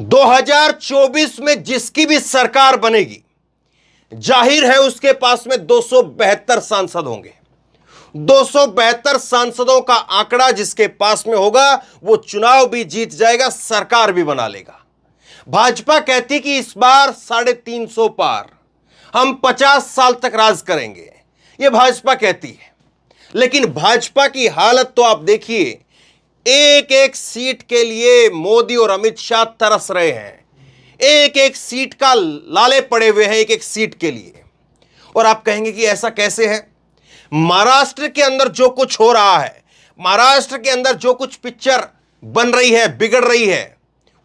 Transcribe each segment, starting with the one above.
2024 में जिसकी भी सरकार बनेगी, जाहिर है उसके पास में 272 सांसद होंगे। 272 सांसदों का आंकड़ा जिसके पास में होगा वो चुनाव भी जीत जाएगा, सरकार भी बना लेगा। भाजपा कहती कि इस बार 350 पार, हम 50 साल तक राज करेंगे, यह भाजपा कहती है। लेकिन भाजपा की हालत तो आप देखिए, एक एक सीट के लिए मोदी और अमित शाह तरस रहे हैं। एक एक सीट का लाले पड़े हुए हैं, एक एक सीट के लिए। और आप कहेंगे कि ऐसा कैसे है? महाराष्ट्र के अंदर जो कुछ हो रहा है, महाराष्ट्र के अंदर जो कुछ पिक्चर बन रही है, बिगड़ रही है,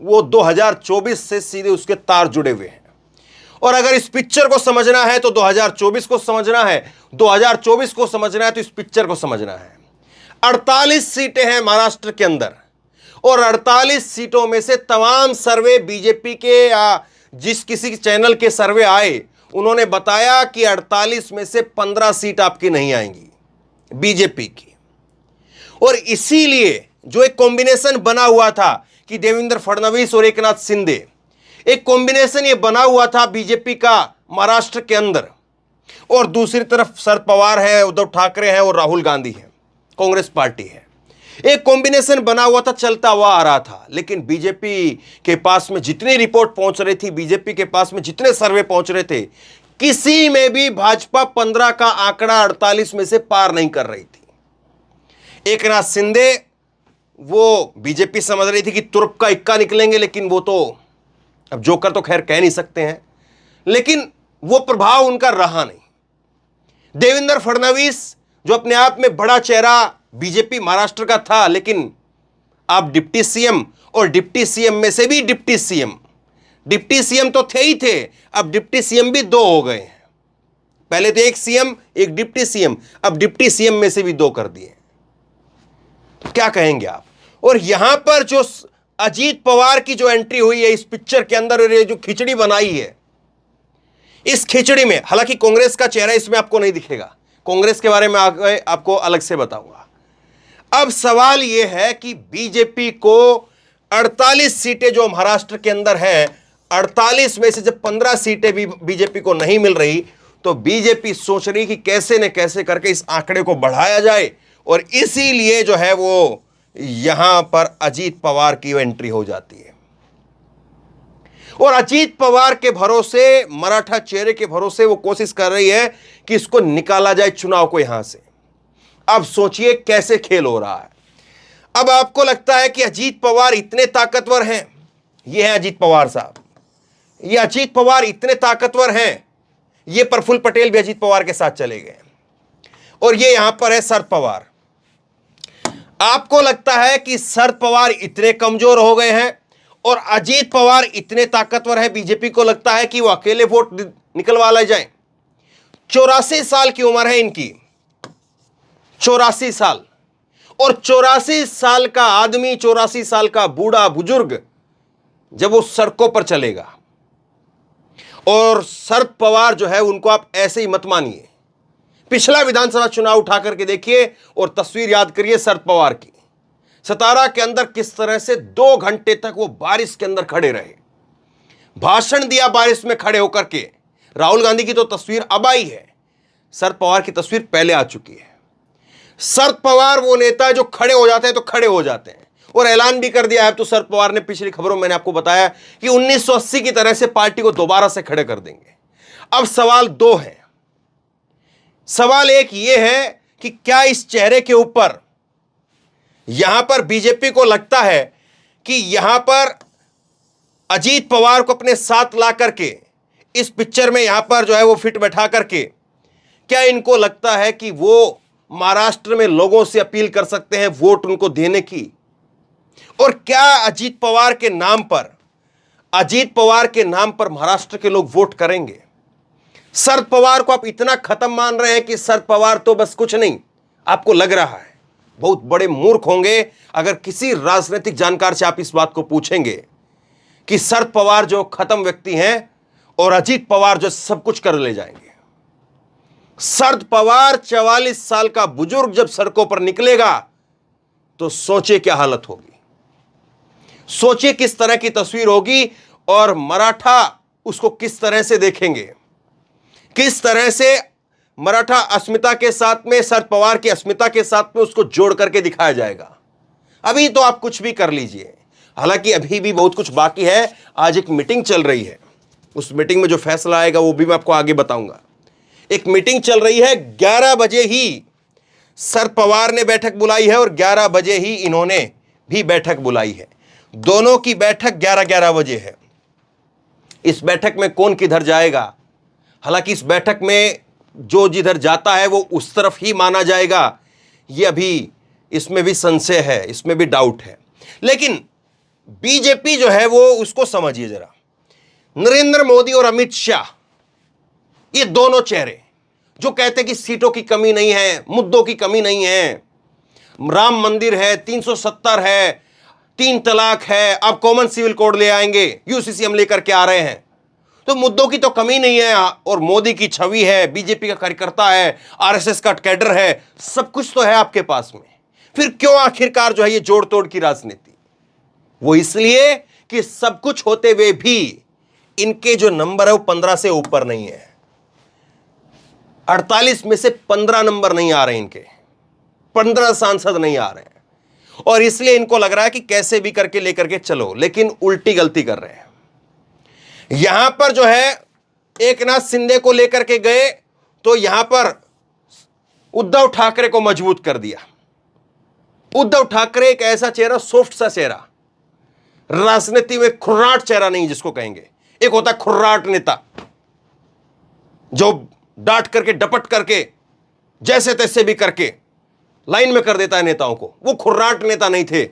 वो 2024 से सीधे उसके तार जुड़े हुए हैं। और अगर इस पिक्चर को समझना है तो 2024 को समझना है, 2024 को समझना है तो इस पिक्चर को समझना है। 48 सीटें हैं महाराष्ट्र के अंदर, और 48 सीटों में से तमाम सर्वे बीजेपी के या जिस किसी चैनल के सर्वे आए, उन्होंने बताया कि 48 में से 15 सीट आपकी नहीं आएंगी बीजेपी की। और इसीलिए जो एक कॉम्बिनेशन बना हुआ था कि देवेंद्र फडणवीस और एकनाथ शिंदे, एक कॉम्बिनेशन ये बना हुआ था बीजेपी का महाराष्ट्र के अंदर, और दूसरी तरफ शरद पवार है, उद्धव ठाकरे हैं और राहुल गांधी है, कांग्रेस पार्टी है। एक कॉम्बिनेशन बना हुआ था, चलता हुआ आ रहा था। लेकिन बीजेपी के पास में जितनी रिपोर्ट पहुंच रही थी, बीजेपी के पास में जितने सर्वे पहुंच रहे थे, किसी में भी भाजपा 15 का आंकड़ा 48 में से पार नहीं कर रही थी। एकनाथ शिंदे, वो बीजेपी समझ रही थी कि तुर्क का इक्का निकलेंगे, लेकिन वो तो अब जोकर तो खैर कह नहीं सकते हैं, लेकिन वो प्रभाव उनका रहा नहीं। देवेंद्र फडणवीस जो अपने आप में बड़ा चेहरा बीजेपी महाराष्ट्र का था, लेकिन आप डिप्टी सीएम, और डिप्टी सीएम में से भी डिप्टी सीएम तो थे ही थे, अब डिप्टी सीएम भी 2 हो गए हैं। पहले तो एक सीएम एक डिप्टी सीएम, अब डिप्टी सीएम में से भी 2 कर दिए। तो क्या कहेंगे आप? और यहां पर जो अजीत पवार की जो एंट्री हुई है इस पिक्चर के अंदर, और ये जो खिचड़ी बनाई है, इस खिचड़ी में हालांकि कांग्रेस का चेहरा इसमें आपको नहीं दिखेगा, कांग्रेस के बारे में आपको अलग से बताऊंगा। अब सवाल यह है कि बीजेपी को 48 सीटें जो महाराष्ट्र के अंदर है, 48 में से जब 15 सीटें भी बीजेपी को नहीं मिल रही, तो बीजेपी सोच रही कि कैसे न कैसे करके इस आंकड़े को बढ़ाया जाए, और इसीलिए जो है वो यहां पर अजीत पवार की एंट्री हो जाती है। और अजीत पवार के भरोसे, मराठा चेहरे के भरोसे वो कोशिश कर रही है कि इसको निकाला जाए चुनाव को यहां से। अब सोचिए कैसे खेल हो रहा है। अब आपको लगता है कि अजीत पवार इतने ताकतवर हैं, ये है अजीत पवार साहब, ये अजीत पवार इतने ताकतवर हैं, ये प्रफुल्ल पटेल भी अजीत पवार के साथ चले गए, और ये यहां पर है शरद पवार। आपको लगता है कि शरद पवार इतने कमजोर हो गए हैं और अजीत पवार इतने ताकतवर है, बीजेपी को लगता है कि वो अकेले वोट निकलवा ले जाए। 84 साल की उम्र है इनकी, 84 साल, और 84 साल का आदमी, 84 साल का बूढ़ा बुजुर्ग जब वो सड़कों पर चलेगा, और शरद पवार जो है उनको आप ऐसे ही मत मानिए। पिछला विधानसभा चुनाव उठा करके देखिए और तस्वीर याद करिए शरद पवार की, सतारा के अंदर किस तरह से 2 घंटे तक वो बारिश के अंदर खड़े रहे, भाषण दिया बारिश में खड़े होकर के। राहुल गांधी की तो तस्वीर अब आई है, शरद पवार की तस्वीर पहले आ चुकी है। शरद पवार वो नेता है जो खड़े हो जाते हैं तो खड़े हो जाते हैं, और ऐलान भी कर दिया है। तो शरद पवार ने पिछली खबरों में मैंने आपको बताया कि 1980 की तरह से पार्टी को दोबारा से खड़े कर देंगे। अब सवाल 2 है। सवाल एक ये है कि क्या इस चेहरे के ऊपर यहां पर बीजेपी को लगता है कि यहां पर अजीत पवार को अपने साथ ला करके इस पिक्चर में यहां पर जो है वो फिट बैठा करके, क्या इनको लगता है कि वो महाराष्ट्र में लोगों से अपील कर सकते हैं वोट उनको देने की? और क्या अजीत पवार के नाम पर महाराष्ट्र के लोग वोट करेंगे? शरद पवार को आप इतना खत्म मान रहे हैं कि शरद पवार तो बस कुछ नहीं, आपको लग रहा है बहुत बड़े मूर्ख होंगे अगर किसी राजनीतिक जानकार से आप इस बात को पूछेंगे कि शरद पवार जो खत्म व्यक्ति हैं और अजीत पवार जो सब कुछ कर ले जाएंगे। शरद पवार 44 साल का बुजुर्ग जब सड़कों पर निकलेगा तो सोचे क्या हालत होगी, सोचिए किस तरह की तस्वीर होगी और मराठा उसको किस तरह से देखेंगे, किस तरह से मराठा अस्मिता के साथ में शरद पवार की अस्मिता के साथ में उसको जोड़ करके दिखाया जाएगा। अभी तो आप कुछ भी कर लीजिए, हालांकि अभी भी बहुत कुछ बाकी है। आज एक मीटिंग चल रही है, उस मीटिंग में जो फैसला आएगा वो भी मैं आपको आगे बताऊंगा। एक मीटिंग चल रही है, 11 बजे ही शरद पवार ने बैठक बुलाई है और 11 बजे ही इन्होंने भी बैठक बुलाई है। दोनों की बैठक 11-11 बजे है। इस बैठक में कौन किधर जाएगा, हालांकि इस बैठक में जो जिधर जाता है वो उस तरफ ही माना जाएगा, ये अभी इसमें भी संशय है, इसमें भी डाउट है। लेकिन बीजेपी जो है वो उसको समझिए जरा, नरेंद्र मोदी और अमित शाह, ये दोनों चेहरे जो कहते हैं कि सीटों की कमी नहीं है, मुद्दों की कमी नहीं है, राम मंदिर है, 370 है, 3 तलाक है, अब कॉमन सिविल कोड ले आएंगे, यूसीसी हम लेकर के आ रहे हैं, तो मुद्दों की तो कमी नहीं है। और मोदी की छवि है, बीजेपी का कार्यकर्ता है, आरएसएस का कैडर है, सब कुछ तो है आपके पास में। फिर क्यों आखिरकार जो है ये जोड़ तोड़ की राजनीति? वो इसलिए कि सब कुछ होते हुए भी इनके जो नंबर है वो 15 से ऊपर नहीं है। 48 में से 15 नंबर नहीं आ रहे, इनके 15 सांसद नहीं आ रहे हैं, और इसलिए इनको लग रहा है कि कैसे भी करके लेकर के चलो, लेकिन उल्टी गलती कर रहे हैं। यहां पर जो है एकनाथ शिंदे को लेकर के गए तो यहां पर उद्धव ठाकरे को मजबूत कर दिया। उद्धव ठाकरे एक ऐसा चेहरा, सॉफ्ट सा चेहरा, राजनीति में खुर्राट चेहरा नहीं जिसको कहेंगे। एक होता है खुर्राट नेता जो डांट करके डपट करके जैसे तैसे भी करके लाइन में कर देता है नेताओं को, वो खुर्राट नेता नहीं थे,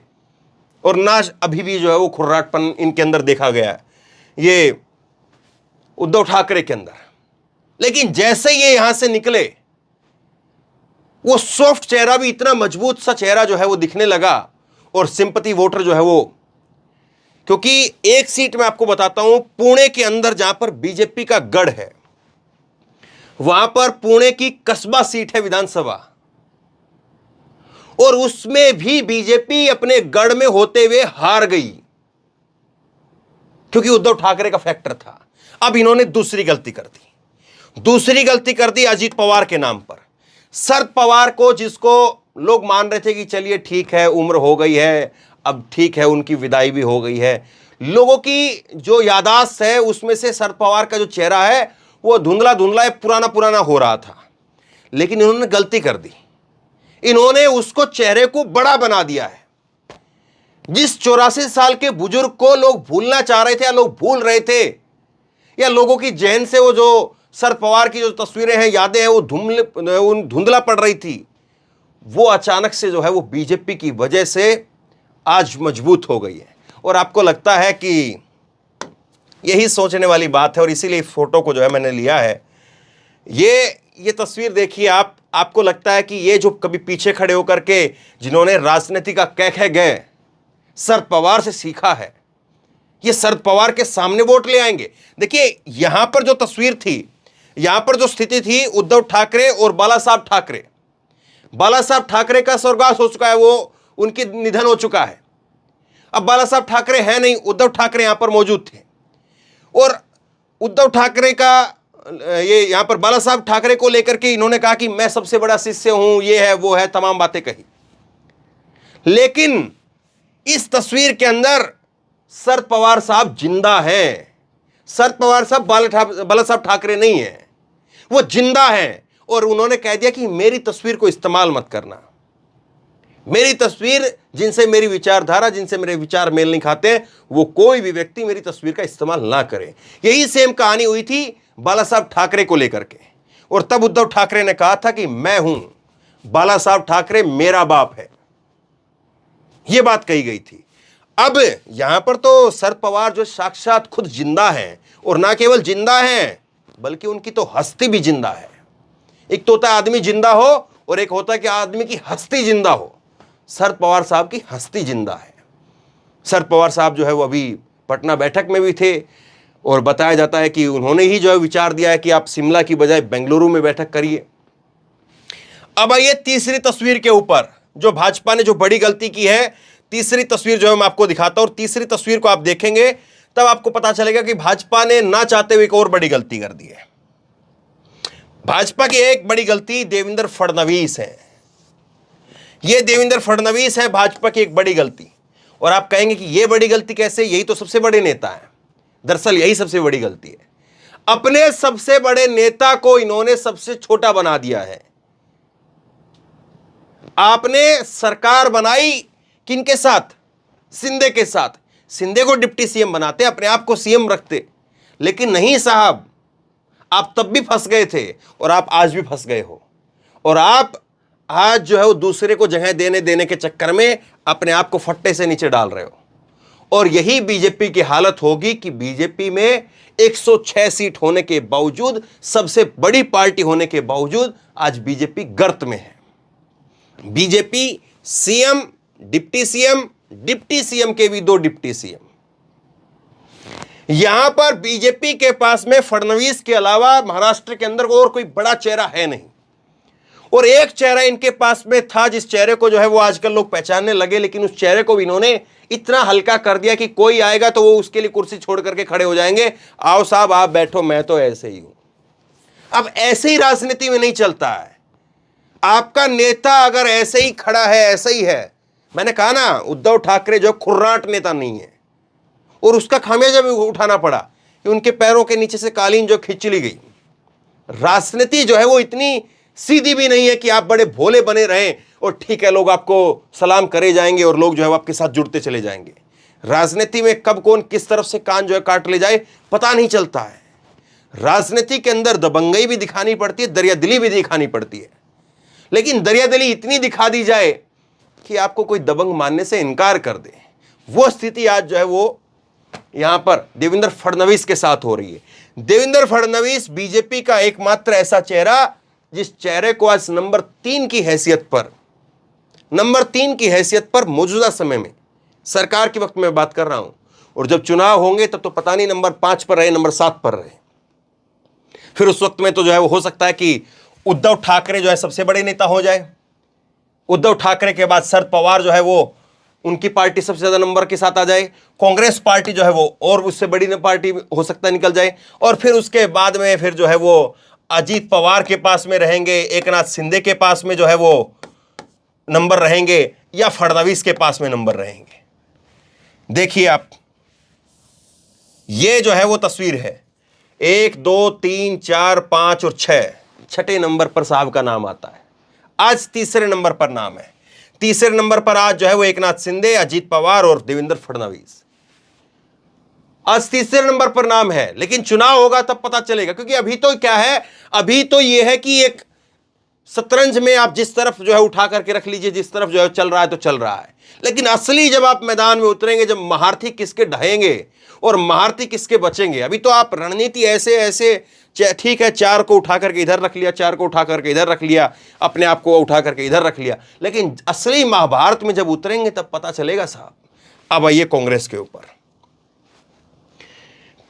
और ना अभी भी जो है वो खुर्राटपन इनके अंदर देखा गया है, ये उद्धव ठाकरे के अंदर। लेकिन जैसे ये यहां से निकले, वो सॉफ्ट चेहरा भी इतना मजबूत सा चेहरा जो है वो दिखने लगा, और सिंपैथी वोटर जो है वो, क्योंकि एक सीट में आपको बताता हूं, पुणे के अंदर जहां पर बीजेपी का गढ़ है, वहां पर पुणे की कस्बा सीट है विधानसभा, और उसमें भी बीजेपी अपने गढ़ में होते हुए हार गई, क्योंकि उद्धव ठाकरे का फैक्टर था। अब इन्होंने दूसरी गलती कर दी अजीत पवार के नाम पर। शरद पवार को, जिसको लोग मान रहे थे कि चलिए ठीक है, उम्र हो गई है, अब ठीक है, उनकी विदाई भी हो गई है, लोगों की जो यादाश्त है उसमें से शरद पवार का जो चेहरा है वो धुंधला धुंधला पुराना पुराना हो रहा था। लेकिन इन्होंने गलती कर दी, इन्होंने उसको चेहरे को बड़ा बना दिया है। जिस 84 साल के बुजुर्ग को लोग भूलना चाह रहे थे, या लोग भूल रहे थे, या लोगों की जहन से वो जो शरद पवार की जो तस्वीरें हैं, यादें हैं, वो धुंधला पड़ रही थी, वो अचानक से जो है वो बीजेपी की वजह से आज मजबूत हो गई है। और आपको लगता है कि यही सोचने वाली बात है, और इसीलिए फोटो को जो है मैंने लिया है। ये तस्वीर देखिए आप, आपको लगता है कि ये जो कभी पीछे खड़े होकर के जिन्होंने राजनीति का कह गए शरद पवार से सीखा है, ये शरद पवार के सामने वोट ले आएंगे। देखिए यहां पर जो तस्वीर थी, यहां पर जो स्थिति थी, उद्धव ठाकरे और बाला साहब ठाकरे, बाला साहब ठाकरे का स्वर्गवास हो चुका है, वो उनकी निधन हो चुका है। अब बाला साहब ठाकरे हैं नहीं, उद्धव ठाकरे यहां पर मौजूद थे, और उद्धव ठाकरे का ये यहां पर बाला साहब ठाकरे को लेकर के इन्होंने कहा कि मैं सबसे बड़ा शिष्य हूं, ये है वो है, तमाम बातें कही। लेकिन इस तस्वीर के अंदर शरद पवार साहब जिंदा हैं। शरद पवार साहब बाला साहब ठाकरे नहीं है, वो जिंदा हैं, और उन्होंने कह दिया कि मेरी तस्वीर को इस्तेमाल मत करना, मेरी तस्वीर, जिनसे मेरी विचारधारा, जिनसे मेरे विचार मेल नहीं खाते, वो कोई भी व्यक्ति मेरी तस्वीर का इस्तेमाल ना करे। यही सेम कहानी हुई थी बाला साहब ठाकरे को लेकर के, और तब उद्धव ठाकरे ने कहा था कि मैं हूं बाला साहब ठाकरे, मेरा बाप है, यह बात कही गई थी। अब यहां पर तो शरद पवार जो साक्षात खुद जिंदा हैं, और ना केवल जिंदा हैं बल्कि उनकी तो हस्ती भी जिंदा है। एक तो होता है आदमी जिंदा हो, और एक होता है कि आदमी की हस्ती जिंदा हो। शरद पवार साहब की हस्ती जिंदा है। शरद पवार साहब जो है वो अभी पटना बैठक में भी थे, और बताया जाता है कि उन्होंने ही जो है विचार दिया है कि आप शिमला की बजाय बेंगलुरु में बैठक करिए। अब आइए तीसरी तस्वीर के ऊपर, जो भाजपा ने जो बड़ी गलती की है, तीसरी तस्वीर जो है मैं आपको दिखाता हूं, और तीसरी तस्वीर को आप देखेंगे तब आपको पता चलेगा कि भाजपा ने ना चाहते हुए एक और बड़ी गलती कर दी है। भाजपा की एक बड़ी गलती देवेंद्र फडणवीस है। यह देवेंद्र फडणवीस है भाजपा की एक बड़ी गलती। और आप कहेंगे कि यह बड़ी गलती कैसे, यही तो सबसे बड़े नेता है। दरअसल यही सबसे बड़ी गलती है। अपने सबसे बड़े नेता को इन्होंने सबसे छोटा बना दिया है। आपने सरकार बनाई किनके साथ? शिंदे के साथ। शिंदे को डिप्टी सीएम बनाते, अपने आप को सीएम रखते, लेकिन नहीं साहब, आप तब भी फंस गए थे और आप आज भी फंस गए हो। और आप आज जो है वो दूसरे को जगह देने के चक्कर में अपने आप को फट्टे से नीचे डाल रहे हो। और यही बीजेपी की हालत होगी कि बीजेपी में 106 सीट होने के बावजूद, सबसे बड़ी पार्टी होने के बावजूद, आज बीजेपी गर्त में है। बीजेपी सीएम, डिप्टी सीएम के भी 2 डिप्टी सीएम। यहां पर बीजेपी के पास में फडणवीस के अलावा महाराष्ट्र के अंदर और कोई बड़ा चेहरा है नहीं। और एक चेहरा इनके पास में था, जिस चेहरे को जो है वो आजकल लोग पहचानने लगे, लेकिन उस चेहरे को भी इन्होंने इतना हल्का कर दिया कि कोई आएगा तो वो उसके लिए कुर्सी छोड़ करके खड़े हो जाएंगे, आओ साहब आप बैठो, मैं तो ऐसे ही हूं। अब ऐसे ही राजनीति में नहीं चलता है। आपका नेता अगर ऐसे ही खड़ा है, ऐसे ही है, मैंने कहा ना, उद्धव ठाकरे जो खुर्राट नेता नहीं है, और उसका खामियाजा भी उठाना पड़ा कि उनके पैरों के नीचे से कालीन जो खींच ली गई। राजनीति जो है वो इतनी सीधी भी नहीं है कि आप बड़े भोले बने रहें और ठीक है लोग आपको सलाम करे जाएंगे और लोग जो है आपके साथ जुड़ते चले जाएंगे। राजनीति में कब कौन किस तरफ से कान जो है काट ले जाए पता नहीं चलता है। राजनीति के अंदर दबंगई भी दिखानी पड़ती है, दरियादिली भी दिखानी पड़ती है, लेकिन दरियादिली इतनी दिखा दी जाए कि आपको कोई दबंग मानने से इनकार कर दे, वो स्थिति आज जो है वो यहां पर देवेंद्र फडणवीस के साथ हो रही है। देवेंद्र फडणवीस बीजेपी का एकमात्र ऐसा चेहरा जिस चेहरे को आज नंबर 3 की हैसियत पर मौजूदा समय में, सरकार के वक्त में बात कर रहा हूं, और जब चुनाव होंगे तब तो पता नहीं नंबर 5 पर रहे, नंबर 7 पर रहे। फिर उस वक्त में तो जो है वो हो सकता है कि उद्धव ठाकरे जो है सबसे बड़े नेता हो जाए। उद्धव ठाकरे के बाद शरद पवार जो है वो, उनकी पार्टी सबसे ज्यादा नंबर के साथ आ जाए। कांग्रेस पार्टी जो है वो और उससे बड़ी पार्टी हो सकता है निकल जाए। और फिर उसके बाद में फिर जो है वो अजीत पवार के पास में रहेंगे, एकनाथ शिंदे के पास में जो है वो नंबर रहेंगे, या फडणवीस के पास में नंबर रहेंगे। देखिए आप, ये जो है वो तस्वीर है 1 2 3 4 5 और 6, छठे नंबर पर साहब का नाम आता है। आज तीसरे नंबर पर नाम है। तीसरे नंबर पर आज जो है वो एकनाथ शिंदे, अजीत पवार और देवेंद्र फडणवीस आज तीसरे नंबर पर नाम है। लेकिन चुनाव होगा तब पता चलेगा, क्योंकि अभी तो क्या है, अभी तो ये है कि एक शतरंज में आप जिस तरफ जो है उठा करके रख लीजिए, जिस तरफ जो है चल रहा है तो चल रहा है। लेकिन असली जब आप मैदान में उतरेंगे, जब महारथी किसके ढहेंगे और महारथी किसके बचेंगे, अभी तो आप रणनीति ऐसे ठीक है, 4 को उठा करके इधर रख लिया, 4 को उठा करके इधर रख लिया, अपने आप को उठा करके इधर रख लिया, लेकिन असली महाभारत में जब उतरेंगे तब पता चलेगा साहब। अब आइए कांग्रेस के ऊपर।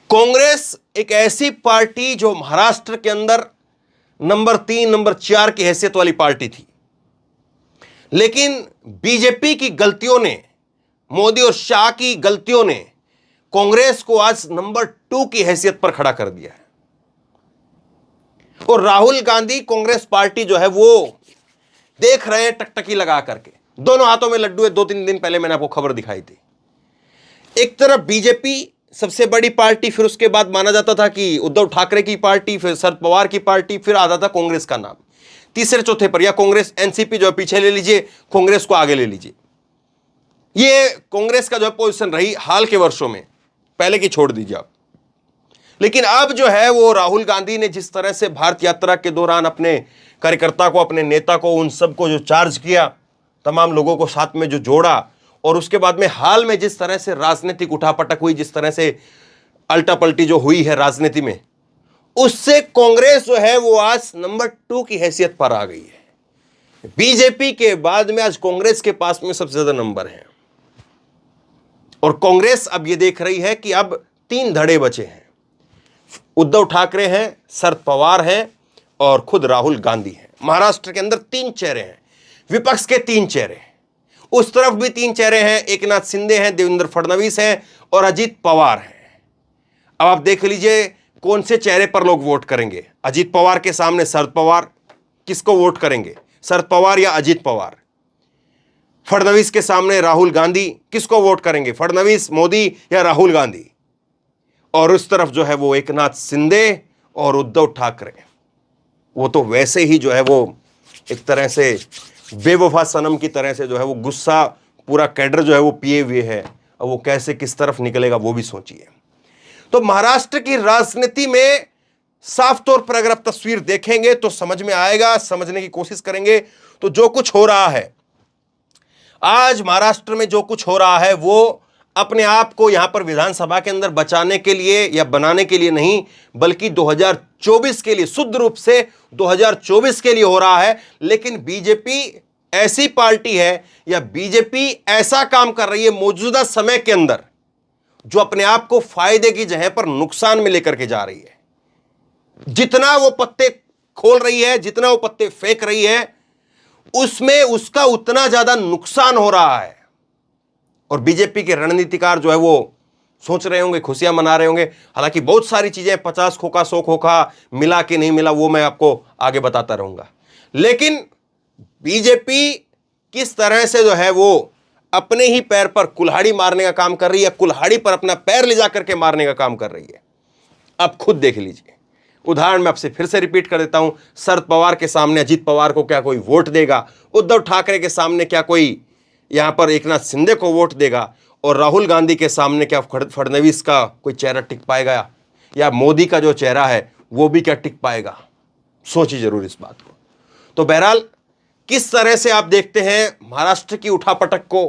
कांग्रेस एक ऐसी पार्टी जो महाराष्ट्र के अंदर नंबर 3, नंबर 4 की हैसियत वाली पार्टी थी, लेकिन बीजेपी की गलतियों ने, मोदी और शाह की गलतियों ने कांग्रेस को आज नंबर 2 की हैसियत पर खड़ा कर दिया है। और राहुल गांधी कांग्रेस पार्टी जो है वो देख रहे हैं टकटकी लगा करके, दोनों हाथों में लड्डू है। 2-3 दिन पहले मैंने आपको खबर दिखाई थी। एक तरफ बीजेपी सबसे बड़ी पार्टी, फिर उसके बाद माना जाता था कि उद्धव ठाकरे की पार्टी, फिर शरद पवार की पार्टी, फिर आता था कांग्रेस का नाम। तीसरे चौथे पर या कांग्रेस, एनसीपी जो है पीछे ले लीजिए, कांग्रेस को आगे ले लीजिए। ये कांग्रेस का जो है पोजीशन रही हाल के वर्षों में, पहले की छोड़ दीजिए आप। लेकिन अब जो है वो राहुल गांधी ने जिस तरह से भारत यात्रा के दौरान अपने कार्यकर्ता को, अपने नेता को, उन सबको जो चार्ज किया, तमाम लोगों को साथ में जो जोड़ा, और उसके बाद में हाल में जिस तरह से राजनीतिक उठापटक हुई, जिस तरह से अल्टा पलटी जो हुई है राजनीति में, उससे कांग्रेस जो है वो आज नंबर 2 की हैसियत पर आ गई है। बीजेपी के बाद में आज कांग्रेस के पास में सबसे ज्यादा नंबर हैं। और कांग्रेस अब ये देख रही है कि अब 3 धड़े बचे हैं। उद्धव ठाकरे हैं, शरद पवार हैं और खुद राहुल गांधी हैं। महाराष्ट्र के अंदर 3 चेहरे हैं, विपक्ष के 3 चेहरे हैं। उस तरफ भी 3 चेहरे हैं, एकनाथ शिंदे हैं, देवेंद्र फडणवीस हैं और अजीत पवार हैं। अब आप देख लीजिए कौन से चेहरे पर लोग वोट करेंगे। अजीत पवार के सामने शरद पवार, किसको वोट करेंगे, शरद पवार या अजीत पवार? फडणवीस के सामने राहुल गांधी, किसको वोट करेंगे, फडणवीस, मोदी या राहुल गांधी? और उस तरफ जो है वो एकनाथ शिंदे और उद्धव ठाकरे। वो तो वैसे ही जो है वो एक तरह से बेवफा सनम की तरह से जो है वो गुस्सा, पूरा कैडर जो है वो पिए हुए है। अब वो कैसे किस तरफ निकलेगा वो भी सोचिए। तो महाराष्ट्र की राजनीति में साफ तौर पर अगर आप तस्वीर देखेंगे तो समझ में आएगा, समझने की कोशिश करेंगे तो जो कुछ हो रहा है आज महाराष्ट्र में, जो कुछ हो रहा है वो अपने आप को यहां पर विधानसभा के अंदर बचाने के लिए या बनाने के लिए नहीं, बल्कि 2024 के लिए, शुद्ध रूप से 2024 के लिए हो रहा है। लेकिन बीजेपी ऐसी पार्टी है या बीजेपी ऐसा काम कर रही है मौजूदा समय के अंदर जो अपने आप को फायदे की जगह पर नुकसान में लेकर के जा रही है। जितना वो पत्ते खोल रही है, जितना वो पत्ते फेंक रही है, उसमें उसका उतना ज्यादा नुकसान हो रहा है। और बीजेपी के रणनीतिकार जो है वो सोच रहे होंगे, खुशियां मना रहे होंगे। हालांकि बहुत सारी चीजें 50 खोखा 100 खोखा, मिला कि नहीं मिला, वो मैं आपको आगे बताता रहूंगा। लेकिन बीजेपी किस तरह से जो है वो अपने ही पैर पर कुल्हाड़ी मारने का काम कर रही है, कुल्हाड़ी पर अपना पैर ले जाकर के मारने का काम कर रही है। अब खुद देख लीजिए। उदाहरण मैं आपसे फिर से रिपीट कर देता हूं। शरद पवार के सामने अजीत पवार को क्या कोई वोट देगा? उद्धव ठाकरे के सामने क्या कोई यहां पर एकनाथ शिंदे को वोट देगा? और राहुल गांधी के सामने क्या फडणवीस का कोई चेहरा टिक पाएगा, या मोदी का जो चेहरा है वो भी क्या टिक पाएगा? सोचिए जरूर इस बात को। तो बहरहाल किस तरह से आप देखते हैं महाराष्ट्र की उठापटक को?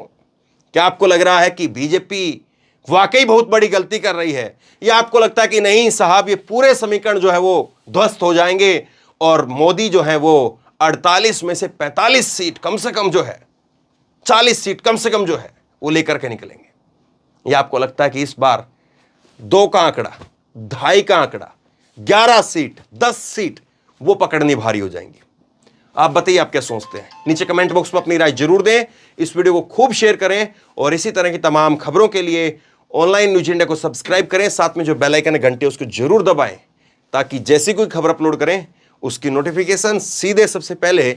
क्या आपको लग रहा है कि बीजेपी वाकई बहुत बड़ी गलती कर रही है, या आपको लगता है कि नहीं साहब, ये पूरे समीकरण जो है वो ध्वस्त हो जाएंगे और मोदी जो है वो 48 में से 45 सीट कम से कम जो है, 40 सीट कम से कम जो है वो लेकर के निकलेंगे? या आपको लगता है कि इस बार 2 का आंकड़ा, 2.5 का आंकड़ा, 11 सीट, 10 सीट वो पकड़नी भारी हो जाएंगी? आप बताइए, आप क्या सोचते हैं? नीचे कमेंट बॉक्स में अपनी राय जरूर दें। इस वीडियो को खूब शेयर करें और इसी तरह की तमाम खबरों के लिए ऑनलाइन न्यूज इंडिया को सब्सक्राइब करें। साथ में जो बेल आइकन है, घंटे, उसको जरूर दबाएं ताकि जैसी कोई खबर अपलोड करें उसकी नोटिफिकेशन सीधे सबसे पहले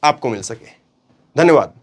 आपको मिल सके। धन्यवाद।